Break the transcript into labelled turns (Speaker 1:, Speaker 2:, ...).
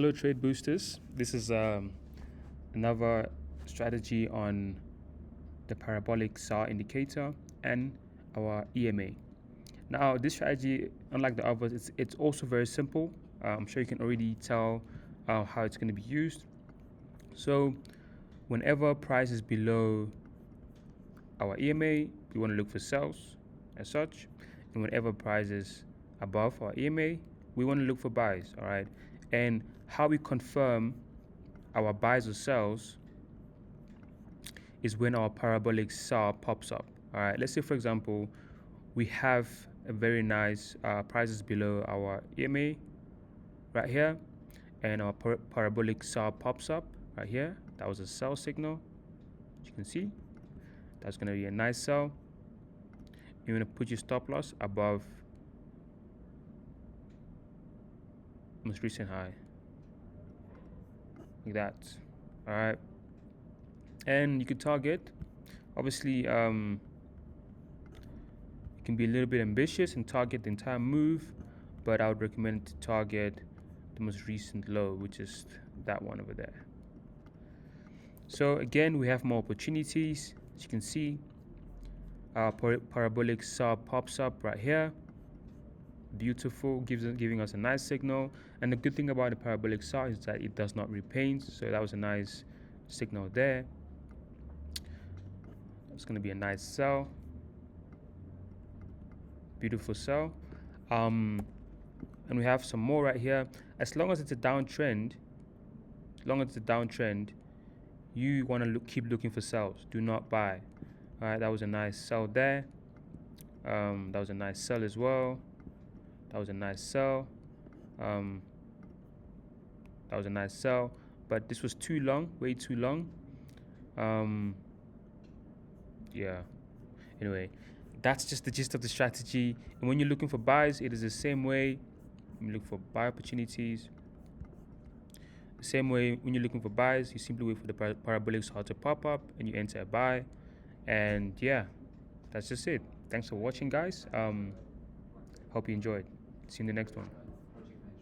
Speaker 1: Hello trade boosters. This is another strategy on the parabolic SAR indicator and our EMA. Now this strategy, unlike the others, it's also very simple. I'm sure you can already tell how it's going to be used. So whenever price is below our EMA, we want to look for sells as such, and whenever price is above our EMA, we want to look for buys. All right, and how we confirm our buys or sells is when our parabolic SAR pops up. All right, let's say for example we have a very nice prices below our EMA right here, and our parabolic SAR pops up right here. That was a sell signal. As you can see, that's going to be a nice sell. You're going to put your stop loss above most recent high, like that. All right, and you could target. Obviously, you can be a little bit ambitious and target the entire move, but I would recommend to target the most recent low, which is that one over there. So again, we have more opportunities. As you can see, our parabolic SAR pops up right here. Beautiful, giving us a nice signal. And the good thing about the parabolic SAR is that it does not repaint, so that was a nice signal there. It's going to be a nice sell. Beautiful sell. And we have some more right here. As long as it's a downtrend, you want to keep looking for sells. Do not buy. All right, that was a nice sell there. That was a nice sell as well. That was a nice sell. That was a nice sell, but this was too long, way too long. Yeah. Anyway, that's just the gist of the strategy. And when you're looking for buys, it is the same way. You look for buy opportunities. The same way when you're looking for buys, you simply wait for the parabolic SAR to pop up and you enter a buy. And yeah, that's just it. Thanks for watching, guys. Hope you enjoyed. See you in the next one.